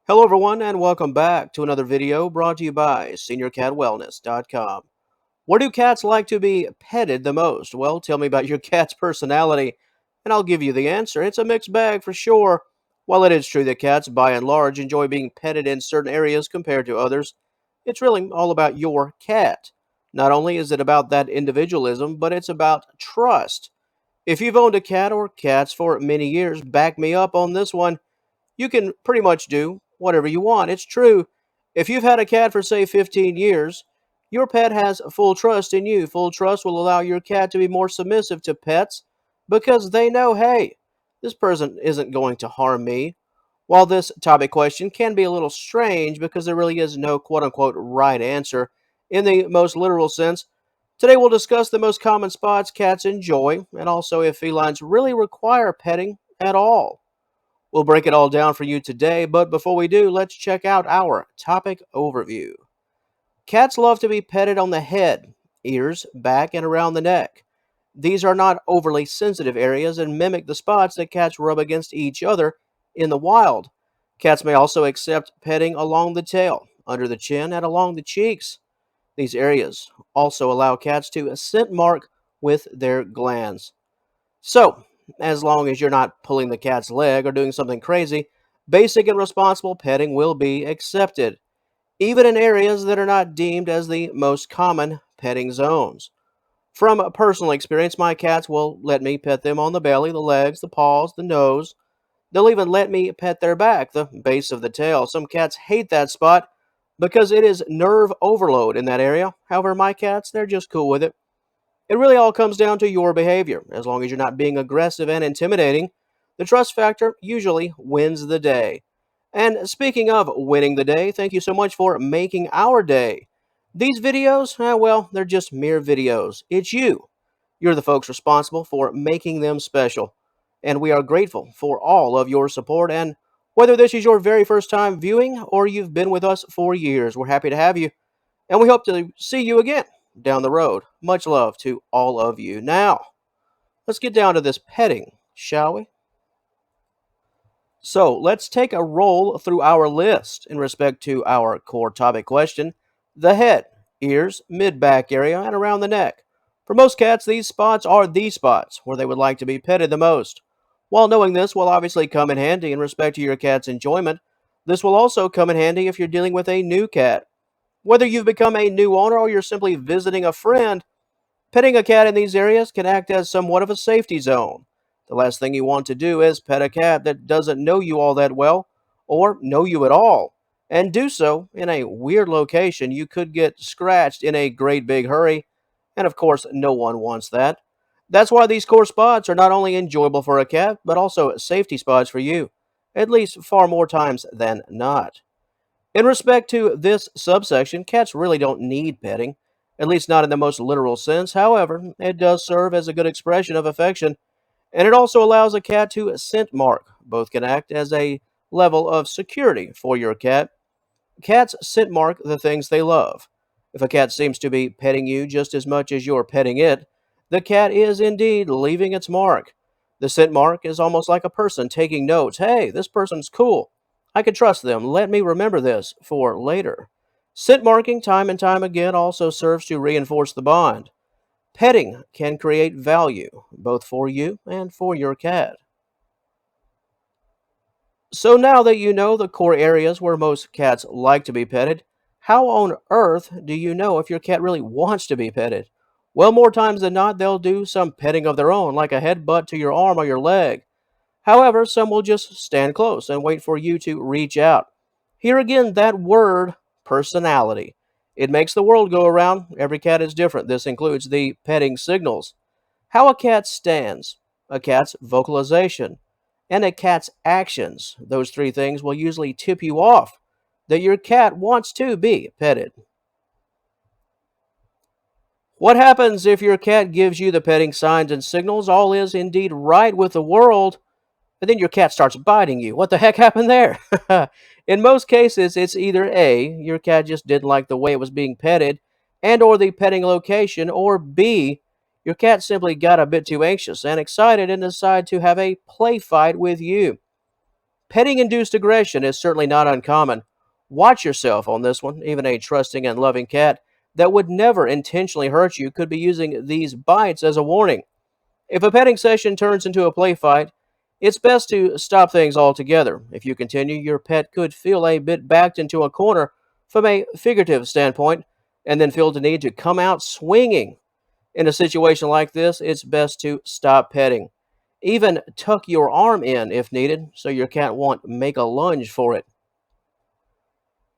Hello, everyone, and welcome back to another video brought to you by SeniorCatWellness.com. Where do cats like to be petted the most? Well, tell me about your cat's personality, and I'll give you the answer. It's a mixed bag for sure. While it is true that cats, by and large, enjoy being petted in certain areas compared to others, it's really all about your cat. Not only is it about that individualism, but it's about trust. If you've owned a cat or cats for many years, back me up on this one. You can pretty much do whatever you want. It's true. If you've had a cat for, say, 15 years, your pet has full trust in you. Full trust will allow your cat to be more submissive to pets because they know, hey, this person isn't going to harm me. While this topic question can be a little strange because there really is no quote unquote right answer in the most literal sense, today we'll discuss the most common spots cats enjoy and also if felines really require petting at all. We'll break it all down for you today, but before we do, let's check out our topic overview. Cats love to be petted on the head, ears, back, and around the neck. These are not overly sensitive areas and mimic the spots that cats rub against each other in the wild. Cats may also accept petting along the tail, under the chin, and along the cheeks. These areas also allow cats to scent mark with their glands. So, as long as you're not pulling the cat's leg or doing something crazy, basic and responsible petting will be accepted, even in areas that are not deemed as the most common petting zones. From personal experience, my cats will let me pet them on the belly, the legs, the paws, the nose. They'll even let me pet their back, the base of the tail. Some cats hate that spot because it is nerve overload in that area. However, my cats, they're just cool with it. It really all comes down to your behavior. As long as you're not being aggressive and intimidating, the trust factor usually wins the day. And speaking of winning the day, thank you so much for making our day. These videos, well, they're just mere videos. It's you. You're the folks responsible for making them special. And we are grateful for all of your support. And whether this is your very first time viewing or you've been with us for years, we're happy to have you and we hope to see you again down the road. Much love to all of you. Now, let's get down to this petting, shall we? So, let's take a roll through our list in respect to our core topic question: the head, ears, mid back area, and around the neck. For most cats, these spots are the spots where they would like to be petted the most. While knowing this will obviously come in handy in respect to your cat's enjoyment, this will also come in handy if you're dealing with a new cat. Whether you've become a new owner or you're simply visiting a friend, petting a cat in these areas can act as somewhat of a safety zone. The last thing you want to do is pet a cat that doesn't know you all that well or know you at all, and do so in a weird location. You could get scratched in a great big hurry, and of course, no one wants that. That's why these core spots are not only enjoyable for a cat, but also safety spots for you, at least far more times than not. In respect to this subsection, cats really don't need petting, at least not in the most literal sense. However, it does serve as a good expression of affection, and it also allows a cat to scent mark. Both can act as a level of security for your cat. Cats scent mark the things they love. If a cat seems to be petting you just as much as you're petting it, the cat is indeed leaving its mark. The scent mark is almost like a person taking notes. Hey, this person's cool. I can trust them. Let me remember this for later. Scent marking time and time again also serves to reinforce the bond. Petting can create value, both for you and for your cat. So now that you know the core areas where most cats like to be petted, how on earth do you know if your cat really wants to be petted? Well, more times than not, they'll do some petting of their own, like a headbutt to your arm or your leg. However, some will just stand close and wait for you to reach out. Here again, that word, personality. It makes the world go around. Every cat is different. This includes the petting signals. How a cat stands, a cat's vocalization, and a cat's actions. Those three things will usually tip you off that your cat wants to be petted. What happens if your cat gives you the petting signs and signals? All is indeed right with the world, and then your cat starts biting you. What the heck happened there? In most cases, it's either A, your cat just didn't like the way it was being petted and or the petting location, or B, your cat simply got a bit too anxious and excited and decided to have a play fight with you. Petting induced aggression is certainly not uncommon. Watch yourself on this one. Even a trusting and loving cat that would never intentionally hurt you could be using these bites as a warning. If a petting session turns into a play fight, it's best to stop things altogether. If you continue, your pet could feel a bit backed into a corner from a figurative standpoint and then feel the need to come out swinging. In a situation like this, it's best to stop petting. Even tuck your arm in if needed so your cat won't make a lunge for it.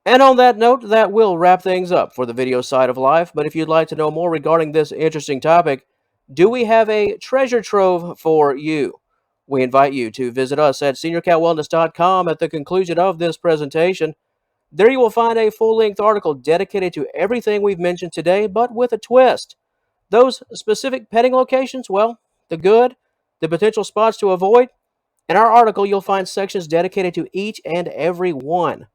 And on that note, that will wrap things up for the video side of life. But if you'd like to know more regarding this interesting topic, do we have a treasure trove for you? We invite you to visit us at seniorcatwellness.com at the conclusion of this presentation. There you will find a full length article dedicated to everything we've mentioned today, but with a twist. Those specific petting locations, well, the good, the potential spots to avoid. In our article, you'll find sections dedicated to each and every one.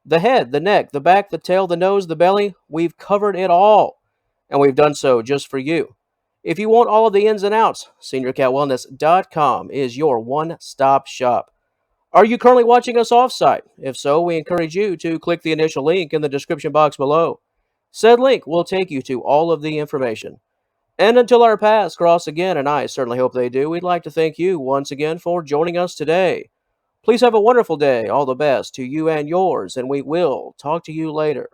The head, the neck, the back, the tail, the nose, the belly, we've covered it all. And we've done so just for you. If you want all of the ins and outs, seniorcatwellness.com is your one-stop shop. Are you currently watching us offsite? If so, we encourage you to click the initial link in the description box below. Said link will take you to all of the information. And until our paths cross again, and I certainly hope they do, we'd like to thank you once again for joining us today. Please have a wonderful day. All the best to you and yours, and we will talk to you later.